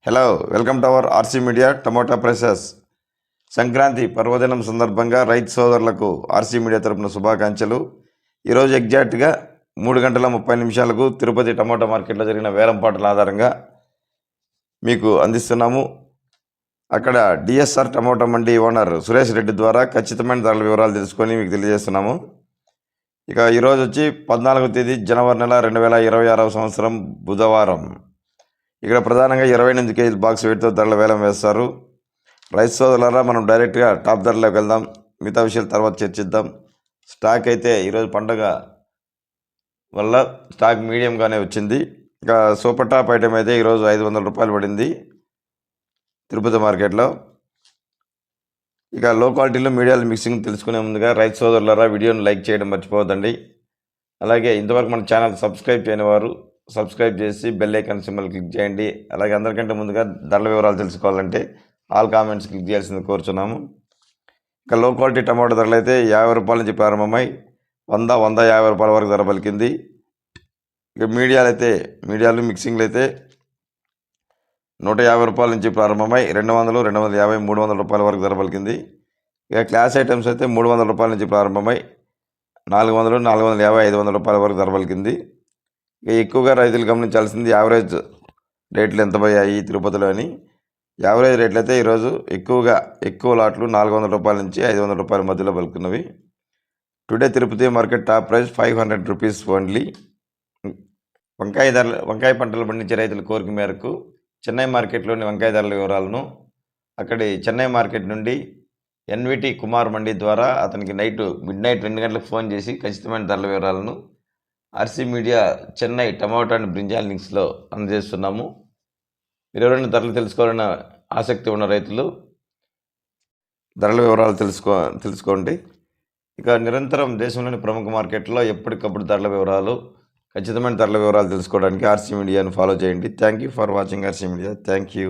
Hello, welcome to our RC media tomato prices. Sankranti పర్వదినం సందర్భంగా రైతు సోదరులకు ఆర్సీ మీడియా తరపున శుభాకాంక్షలు. ఈరోజు ఎగ్జాక్ట్గా 3:30 తిరుపతి టమోటా మార్కెట్లో జరిగిన వేలంపాటల ఆధారంగా మీకు అందిస్తున్నాము. అక్కడ డిఎస్ఆర్ టమోటా మండి ఓనర్ సురేష్ రెడ్డి ద్వారా ఖచ్చితమైన ధరల వివరాలు తెలుసుకొని మీకు తెలియజేస్తున్నాము. ఇక ఈరోజు వచ్చి 14వ తేదీ జనవరి నెల 2026 సంవత్సరం బుధవారం. ఇక్కడ ప్రధానంగా 28 కేజీల బాక్స్ వెయిట్తో ధరల వేలం వేస్తారు. రైతు సోదరులారా, మనం డైరెక్ట్గా టాప్ ధరలోకి వెళ్దాం. మిగతా విషయాలు తర్వాత చర్చిద్దాం. స్టాక్ అయితే ఈరోజు పండగ వల్ల స్టాక్ మీడియంగానే వచ్చింది. ఇక సూపర్ టాప్ ఐటెం అయితే ఈరోజు 500 రూపాయలు పడింది తిరుపతి మార్కెట్లో. ఇక లో క్వాలిటీలో మీడియాలు మిక్సింగ్ తెలుసుకునే ముందుగా రైతు సోదరులారా, వీడియోని లైక్ చేయడం మర్చిపోవద్దండి. అలాగే ఇంతవరకు మన ఛానల్ సబ్స్క్రైబ్ చేయని వారు సబ్స్క్రైబ్ చేసి బెల్ ఐకాన్ సింబల్ క్లిక్ చేయండి. అలాగే అందరికంటే ముందుగా ధరల వివరాలు తెలుసుకోవాలంటే ఆల్ కామెంట్స్ క్లిక్ చేయాల్సింది కోరుచున్నాము. ఇక లో క్వాలిటీ టమాటో ధరలు అయితే 50 రూపాయల నుంచి ప్రారంభమై 100-150 రూపాయల వరకు ధర పలికింది. ఇక మీడియాలు మిక్సింగ్లు అయితే 150 రూపాయల నుంచి ప్రారంభమై 200, 250, 300 రూపాయల వరకు ధర పలికింది. ఇక క్లాస్ ఐటమ్స్ అయితే 300 రూపాయల నుంచి ప్రారంభమై 400, 450, 500 రూపాయల వరకు ధర పలికింది. ఇక ఎక్కువగా రైతులు గమనించాల్సింది యావరేజ్ రేట్లు ఎంత పోయాయి తిరుపతిలో అని. యావరేజ్ రేట్లు అయితే ఈరోజు ఎక్కువ లాట్లు 400 రూపాయల నుంచి 500 రూపాయల మధ్యలో పలుకున్నవి. Today Tirupati market top price 500 rupees only. వంకాయ పంటలు పండించే రైతుల కోరిక మేరకు చెన్నై మార్కెట్లోని వంకాయ ధరల వివరాలను అక్కడి చెన్నై మార్కెట్ నుండి ఎన్విటి కుమార్ మండి ద్వారా అతనికి మిడ్ నైట్ 2 గంటలకు ఫోన్ చేసి ఖచ్చితమైన ధరల వివరాలను RC media Chennai tomato and brinjal లింక్స్లో అందజేస్తున్నాము. మీరు ఎవరైనా ధరలు తెలుసుకోవాలన్న ఆసక్తి ఉన్న రైతులు ధరల వివరాలు తెలుసుకోండి. ఇక నిరంతరం దేశంలోని ప్రముఖ మార్కెట్లో ఎప్పటికప్పుడు ఖచ్చితమైన ధరల వివరాలు తెలుసుకోవడానికి ఆర్సీ మీడియాను ఫాలో చేయండి. Thank you for watching RC media. Thank you.